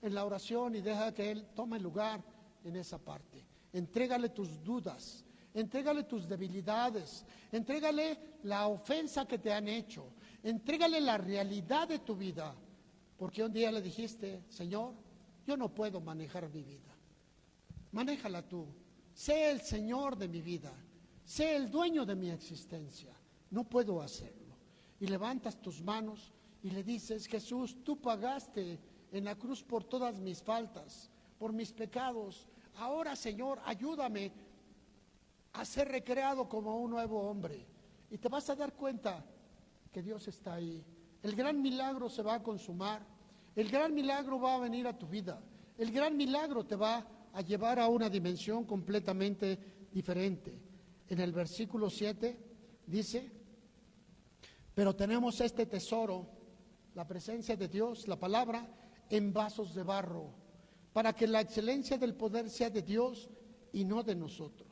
Speaker 1: en la oración y deja que Él tome lugar en esa parte. Entrégale tus dudas, entrégale tus debilidades, entrégale la ofensa que te han hecho, entrégale la realidad de tu vida, porque un día le dijiste: Señor, yo no puedo manejar mi vida, manéjala tú, sé el Señor de mi vida, sé el dueño de mi existencia, no puedo hacerlo. Y levantas tus manos y le dices: Jesús, tú pagaste en la cruz por todas mis faltas, por mis pecados. Ahora, Señor, ayúdame a ser recreado como un nuevo hombre. Y te vas a dar cuenta que Dios está ahí. El gran milagro se va a consumar. El gran milagro va a venir a tu vida. El gran milagro te va a llevar a una dimensión completamente diferente. En el versículo 7 dice: pero tenemos este tesoro, la presencia de Dios, la palabra, en vasos de barro, para que la excelencia del poder sea de Dios y no de nosotros.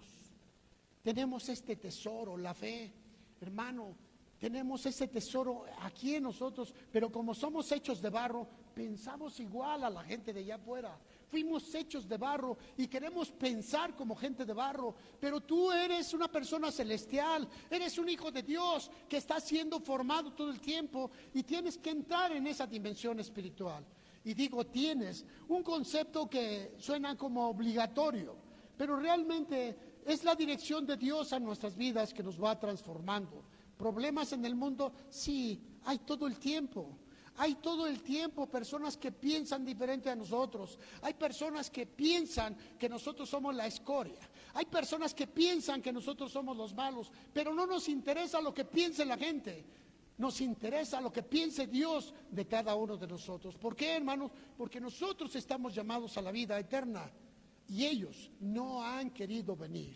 Speaker 1: Tenemos este tesoro, la fe, hermano, tenemos ese tesoro aquí en nosotros, pero como somos hechos de barro, pensamos igual a la gente de allá afuera. Fuimos hechos de barro y queremos pensar como gente de barro, pero tú eres una persona celestial, eres un hijo de Dios que está siendo formado todo el tiempo y tienes que entrar en esa dimensión espiritual. Y digo tienes, un concepto que suena como obligatorio, pero realmente es la dirección de Dios a nuestras vidas que nos va transformando. ¿Problemas en el mundo? Sí, hay todo el tiempo. Hay todo el tiempo personas que piensan diferente a nosotros. Hay personas que piensan que nosotros somos la escoria. Hay personas que piensan que nosotros somos los malos. Pero no nos interesa lo que piense la gente. Nos interesa lo que piense Dios de cada uno de nosotros. ¿Por qué, hermanos? Porque nosotros estamos llamados a la vida eterna y ellos no han querido venir.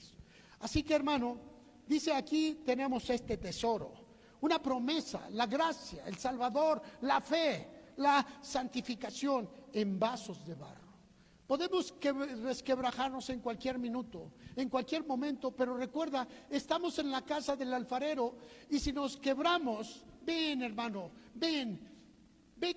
Speaker 1: Así que, hermano, dice aquí tenemos este tesoro. Una promesa, la gracia, el Salvador, la fe, la santificación en vasos de barro. Podemos resquebrajarnos en cualquier minuto, en cualquier momento, pero recuerda, estamos en la casa del alfarero y si nos quebramos, ven hermano, ven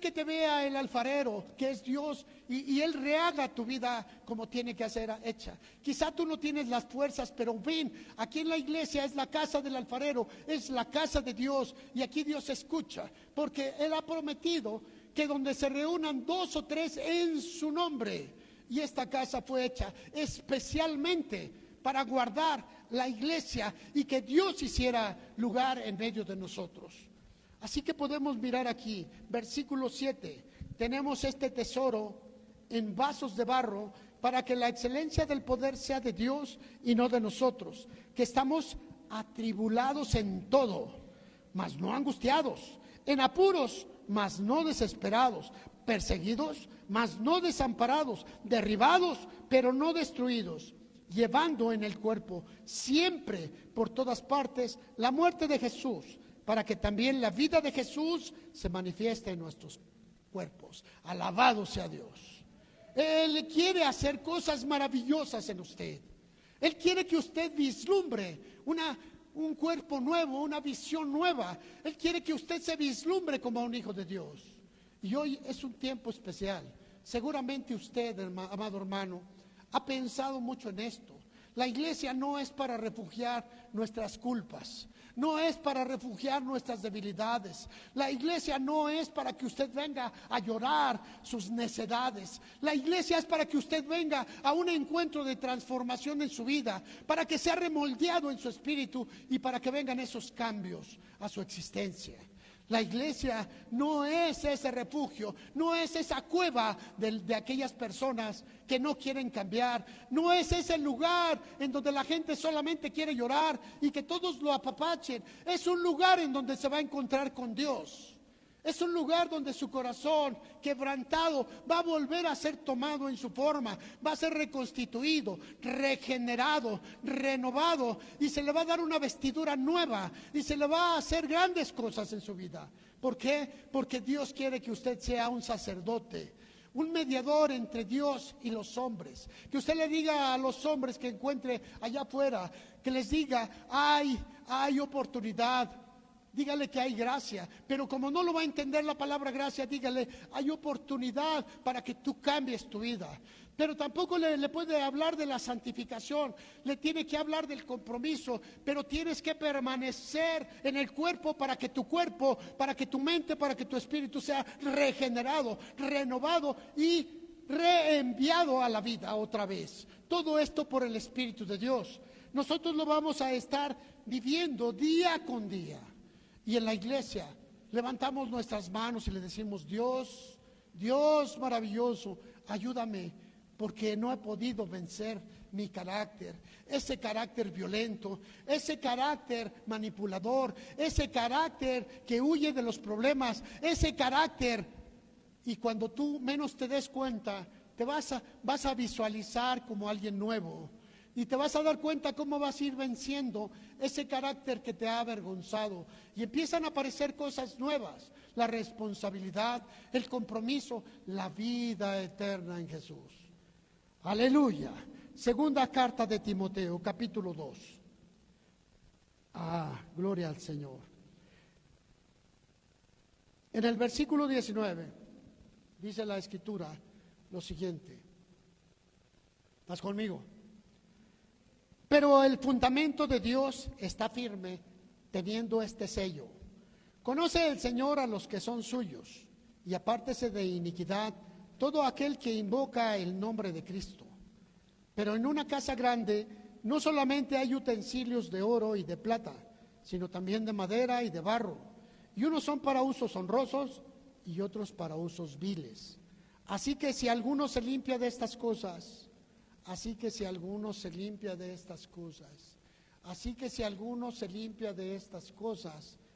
Speaker 1: que te vea el alfarero, que es Dios, y Él rehaga tu vida como tiene que ser hecha. Quizá tú no tienes las fuerzas, pero ven, aquí en la iglesia es la casa del alfarero, es la casa de Dios, y aquí Dios escucha, porque Él ha prometido que donde se reúnan 2 o 3 en su nombre, Y esta casa fue hecha especialmente para guardar la iglesia y que Dios hiciera lugar en medio de nosotros. Así que podemos mirar aquí, versículo 7, tenemos este tesoro en vasos de barro para que la excelencia del poder sea de Dios y no de nosotros, que estamos atribulados en todo, mas no angustiados, en apuros, mas no desesperados, perseguidos, mas no desamparados, derribados, pero no destruidos, llevando en el cuerpo siempre por todas partes la muerte de Jesús, para que también la vida de Jesús se manifieste en nuestros cuerpos. Alabado sea Dios. Él quiere hacer cosas maravillosas en usted. Él quiere que usted vislumbre un cuerpo nuevo, una visión nueva. Él quiere que usted se vislumbre como un hijo de Dios. Y hoy es un tiempo especial. Seguramente usted, amado hermano, ha pensado mucho en esto. La iglesia no es para refugiar nuestras culpas, no es para refugiar nuestras debilidades. La iglesia no es para que usted venga a llorar sus necedades. La iglesia es para que usted venga a un encuentro de transformación en su vida, para que sea remoldeado en su espíritu y para que vengan esos cambios a su existencia. La iglesia no es ese refugio, no es esa cueva de aquellas personas que no quieren cambiar, no es ese lugar en donde la gente solamente quiere llorar y que todos lo apapachen. Es un lugar en donde se va a encontrar con Dios. Es un lugar donde su corazón quebrantado va a volver a ser tomado en su forma, va a ser reconstituido, regenerado, renovado, y se le va a dar una vestidura nueva y se le va a hacer grandes cosas en su vida. ¿Por qué? Porque Dios quiere que usted sea un sacerdote, un mediador entre Dios y los hombres. Que usted le diga a los hombres que encuentre allá afuera, que les diga, hay oportunidad. Dígale que hay gracia, pero como no lo va a entender la palabra gracia, dígale, hay oportunidad para que tú cambies tu vida. Pero tampoco le puede hablar de la santificación, le tiene que hablar del compromiso, pero tienes que permanecer en el cuerpo, para que tu mente, para que tu espíritu sea regenerado, renovado y reenviado a la vida otra vez. Todo esto por el Espíritu de Dios. Nosotros lo vamos a estar viviendo día con día. Y en la iglesia levantamos nuestras manos y le decimos, Dios, Dios maravilloso, ayúdame, porque no he podido vencer mi carácter, ese carácter violento, ese carácter manipulador, ese carácter que huye de los problemas, ese carácter. Y cuando tú menos te des cuenta, te vas a visualizar como alguien nuevo. Y te vas a dar cuenta cómo vas a ir venciendo ese carácter que te ha avergonzado. Y empiezan a aparecer cosas nuevas. La responsabilidad, el compromiso, la vida eterna en Jesús. Aleluya. Segunda carta de Timoteo, capítulo 2. Gloria al Señor. En el versículo 19 dice la Escritura lo siguiente. ¿Estás conmigo? Pero el fundamento de Dios está firme, teniendo este sello. Conoce el Señor a los que son suyos, y apártese de iniquidad todo aquel que invoca el nombre de Cristo. Pero en una casa grande no solamente hay utensilios de oro y de plata, sino también de madera y de barro, y unos son para usos honrosos y otros para usos viles. Así que si alguno se limpia de estas cosas,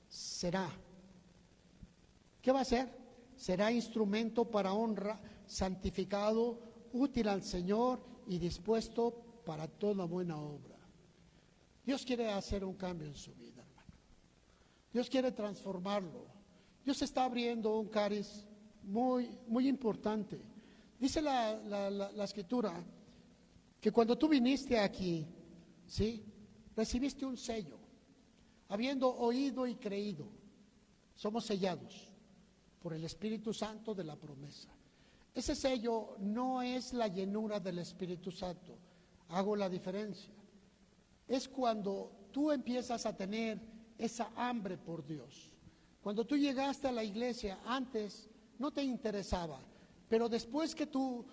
Speaker 1: será. ¿Qué va a ser? Será instrumento para honra, santificado, útil al Señor y dispuesto para toda buena obra. Dios quiere hacer un cambio en su vida, hermano. Dios quiere transformarlo. Dios está abriendo un cariz muy, muy importante. Dice la Escritura que cuando tú viniste aquí, ¿sí?, recibiste un sello, habiendo oído y creído. Somos sellados por el Espíritu Santo de la promesa. Ese sello no es la llenura del Espíritu Santo, hago la diferencia. Es cuando tú empiezas a tener esa hambre por Dios. Cuando tú llegaste a la iglesia, antes no te interesaba, pero después que tú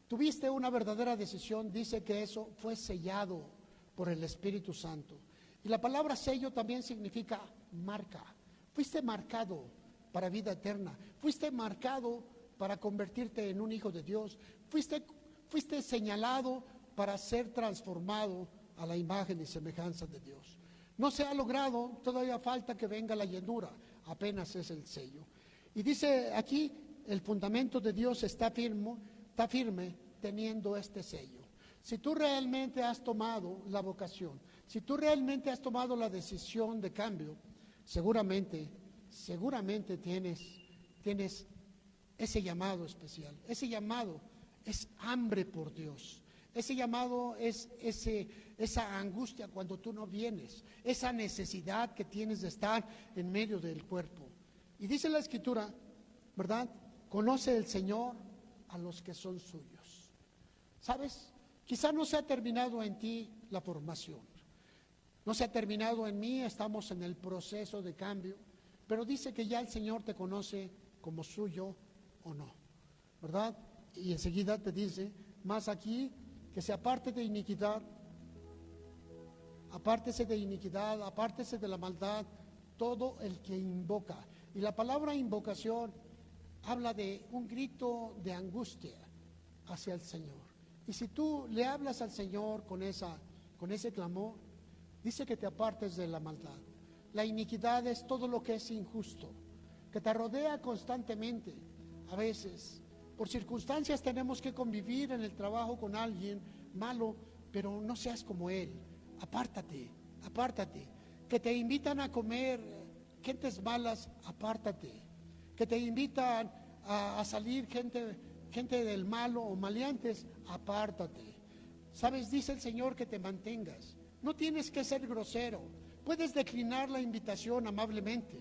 Speaker 1: tuviste una verdadera decisión, dice que eso fue sellado por el Espíritu Santo. Y la palabra sello también significa marca. Fuiste marcado para vida eterna. Fuiste marcado para convertirte en un hijo de Dios. Fuiste señalado para ser transformado a la imagen y semejanza de Dios. No se ha logrado, todavía falta que venga la llenura, apenas es el sello. Y dice aquí, el fundamento de Dios está firme teniendo este sello. Si tú realmente has tomado la vocación, si tú realmente has tomado la decisión de cambio, seguramente tienes ese llamado especial. Ese llamado es hambre por Dios. Ese llamado es esa angustia cuando tú no vienes, esa necesidad que tienes de estar en medio del cuerpo. Y dice la Escritura, ¿verdad? Conoce el Señor a los que son suyos. ¿Sabes? Quizá no se ha terminado en ti la formación. No se ha terminado en mí, estamos en el proceso de cambio, pero dice que ya el Señor te conoce como suyo o no, ¿verdad? Y enseguida te dice, más aquí, que se aparte de iniquidad, apártese de iniquidad, apártese de la maldad, todo el que invoca. Y la palabra invocación habla de un grito de angustia hacia el Señor. Y si tú le hablas al Señor con ese clamor, dice que te apartes de la maldad. La iniquidad es todo lo que es injusto, que te rodea constantemente. A veces, por circunstancias tenemos que convivir en el trabajo con alguien malo, pero no seas como él. Apártate. Que te invitan a comer gentes malas, apártate. Que te invitan a salir gente del malo o maleantes, apártate. ¿Sabes? Dice el Señor que te mantengas. No tienes que ser grosero. Puedes declinar la invitación amablemente.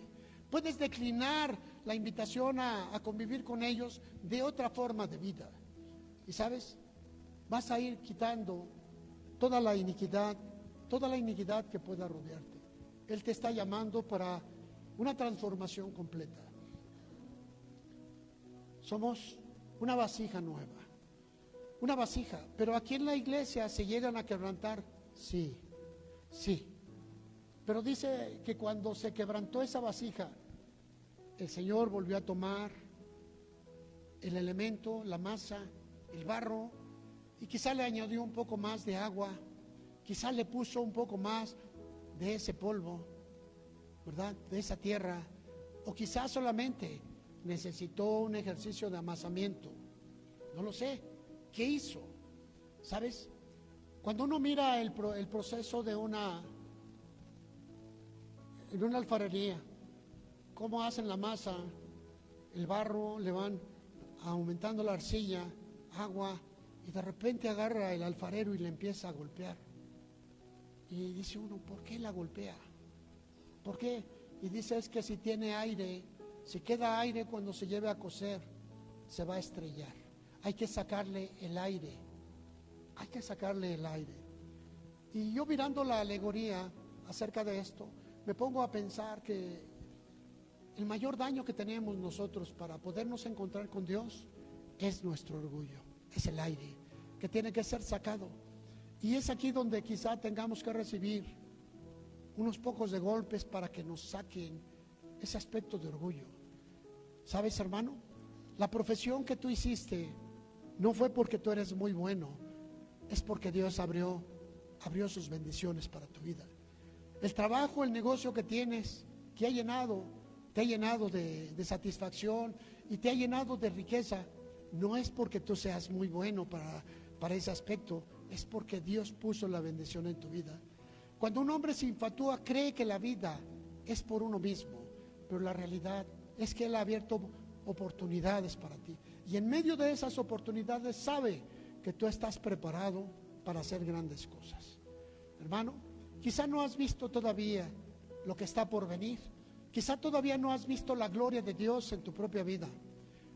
Speaker 1: Puedes declinar la invitación a convivir con ellos de otra forma de vida. Y ¿sabes? Vas a ir quitando toda la iniquidad que pueda rodearte. Él te está llamando para una transformación completa. Somos una vasija nueva, una vasija, pero aquí en la iglesia se llegan a quebrantar, sí, pero dice que cuando se quebrantó esa vasija, el Señor volvió a tomar el elemento, la masa, el barro, y quizá le añadió un poco más de agua, quizá le puso un poco más de ese polvo, ¿verdad? De esa tierra, o quizá solamente necesitó un ejercicio de amasamiento. No lo sé. ¿Qué hizo? ¿Sabes? Cuando uno mira el proceso en una alfarería, cómo hacen la masa, el barro, le van aumentando la arcilla, agua, y de repente agarra el alfarero y le empieza a golpear. Y dice uno, ¿por qué la golpea? ¿Por qué? Y dice, es que si tiene aire, si queda aire cuando se lleve a cocer, se va a estrellar. Hay que sacarle el aire. Y yo mirando la alegoría acerca de esto, me pongo a pensar que el mayor daño que tenemos nosotros para podernos encontrar con Dios es nuestro orgullo, es el aire que tiene que ser sacado. Y es aquí donde quizá tengamos que recibir unos pocos de golpes para que nos saquen ese aspecto de orgullo. ¿Sabes, hermano? La profesión que tú hiciste no fue porque tú eres muy bueno, es porque Dios abrió sus bendiciones para tu vida. El trabajo, el negocio que tienes, que te ha llenado de satisfacción y te ha llenado de riqueza, no es porque tú seas muy bueno para ese aspecto, es porque Dios puso la bendición en tu vida. Cuando un hombre se infatúa, cree que la vida es por uno mismo, pero la realidad es que Él ha abierto oportunidades para ti. Y en medio de esas oportunidades sabe que tú estás preparado para hacer grandes cosas. Hermano, quizá no has visto todavía lo que está por venir. Quizá todavía no has visto la gloria de Dios en tu propia vida,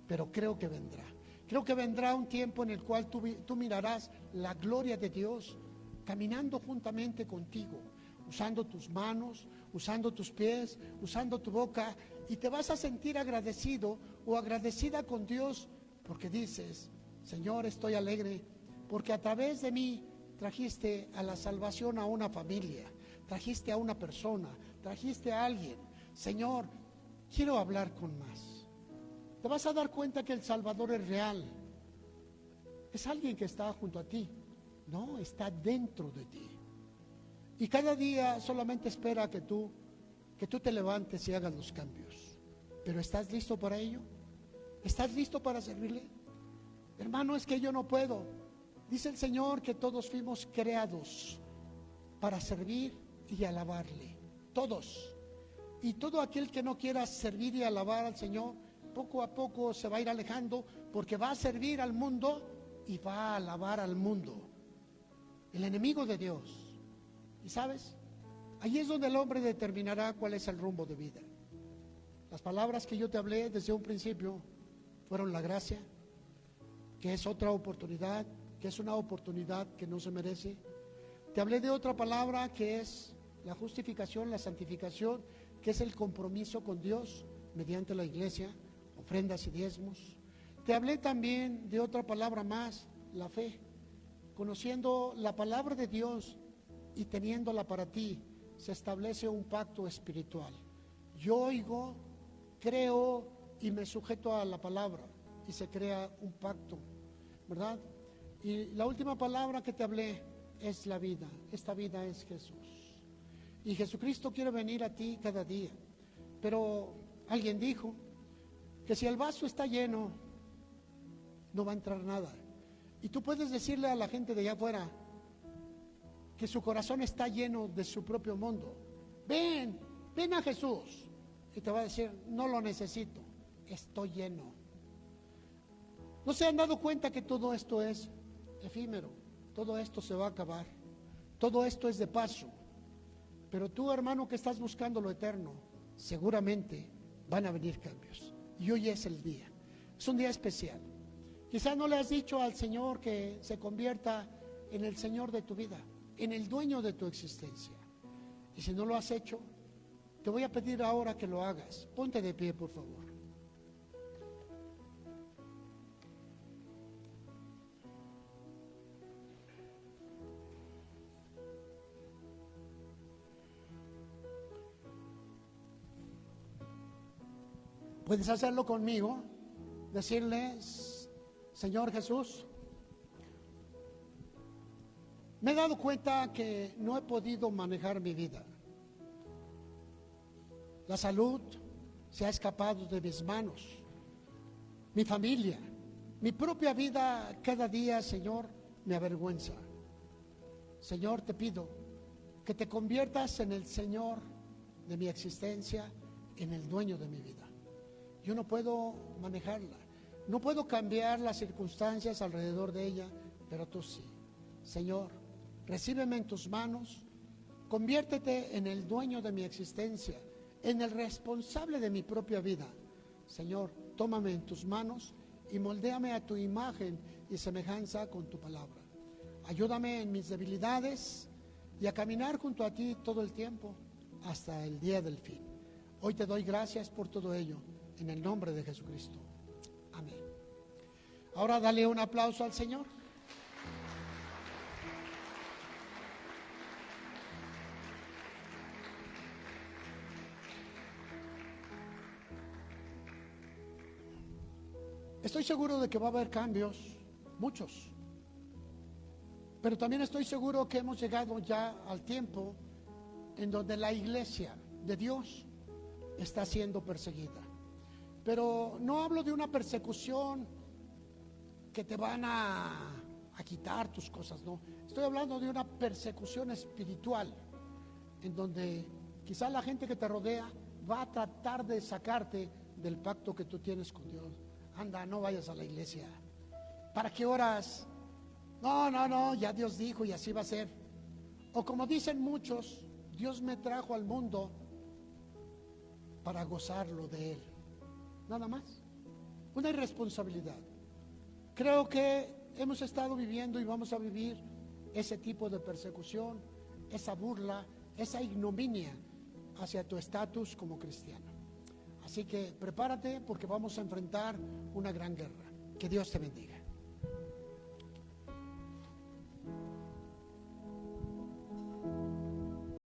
Speaker 1: pero creo que vendrá. Creo que vendrá un tiempo en el cual tú mirarás la gloria de Dios caminando juntamente contigo, usando tus manos, usando tus pies, usando tu boca, y te vas a sentir agradecido o agradecida con Dios, porque dices, Señor, estoy alegre porque a través de mí trajiste a la salvación a una familia, trajiste a una persona, trajiste a alguien. Señor, quiero hablar con más. Te vas a dar cuenta que el Salvador es real. Es alguien que está junto a ti. No, está dentro de ti. Y cada día solamente espera que tú te levantes y hagas los cambios. Pero ¿estás listo para ello? ¿Estás listo para servirle? Hermano, es que yo no puedo. Dice el Señor que todos fuimos creados para servir y alabarle. Todos. Y todo aquel que no quiera servir y alabar al Señor, poco a poco se va a ir alejando, porque va a servir al mundo y va a alabar al mundo. El enemigo de Dios. ¿Y sabes? Allí es donde el hombre determinará cuál es el rumbo de vida. Las palabras que yo te hablé desde un principio fueron la gracia, que es otra oportunidad, que es una oportunidad que no se merece. Te hablé de otra palabra que es la justificación, la santificación, que es el compromiso con Dios mediante la iglesia, ofrendas y diezmos. Te hablé también de otra palabra más, la fe, conociendo la palabra de Dios y teniéndola para ti, se establece un pacto espiritual. Yo oigo, creo y me sujeto a la palabra y se crea un pacto, ¿verdad? Y la última palabra que te hablé es la vida. Esta vida es Jesús. Y Jesucristo quiere venir a ti cada día. Pero alguien dijo que si el vaso está lleno, no va a entrar nada. Y tú puedes decirle a la gente de allá afuera que su corazón está lleno de su propio mundo. Ven a Jesús. Y te va a decir, no lo necesito, estoy lleno. ¿No se han dado cuenta que todo esto es efímero? Todo esto se va a acabar. Todo esto es de paso. Pero tú, hermano, que estás buscando lo eterno, seguramente van a venir cambios. Y hoy es el día. Es un día especial. Quizás no le has dicho al Señor que se convierta en el Señor de tu vida, en el dueño de tu existencia. Y si no lo has hecho, te voy a pedir ahora que lo hagas. Ponte de pie, por favor. Puedes hacerlo conmigo, decirle, Señor Jesús, me he dado cuenta que no he podido manejar mi vida. La salud se ha escapado de mis manos. Mi familia, mi propia vida cada día, Señor, me avergüenza. Señor, te pido que te conviertas en el Señor de mi existencia, en el dueño de mi vida. Yo no puedo manejarla, no puedo cambiar las circunstancias alrededor de ella, pero tú sí. Señor, recíbeme en tus manos, conviértete en el dueño de mi existencia, en el responsable de mi propia vida. Señor, tómame en tus manos y moldéame a tu imagen y semejanza con tu palabra. Ayúdame en mis debilidades y a caminar junto a ti todo el tiempo hasta el día del fin. Hoy te doy gracias por todo ello, en el nombre de Jesucristo. Amén. Ahora dale un aplauso al Señor. Estoy seguro de que va a haber cambios, muchos. Pero también estoy seguro que hemos llegado ya al tiempo en donde la iglesia de Dios está siendo perseguida. Pero no hablo de una persecución que te van a quitar tus cosas, no. Estoy hablando de una persecución espiritual, en donde quizás la gente que te rodea va a tratar de sacarte del pacto que tú tienes con Dios. Anda, no vayas a la iglesia. ¿Para qué oras? No, ya Dios dijo y así va a ser. O como dicen muchos, Dios me trajo al mundo para gozarlo de Él. Nada más. Una irresponsabilidad. Creo que hemos estado viviendo y vamos a vivir ese tipo de persecución, esa burla, esa ignominia hacia tu estatus como cristiano. Así que prepárate porque vamos a enfrentar una gran guerra. Que Dios te bendiga.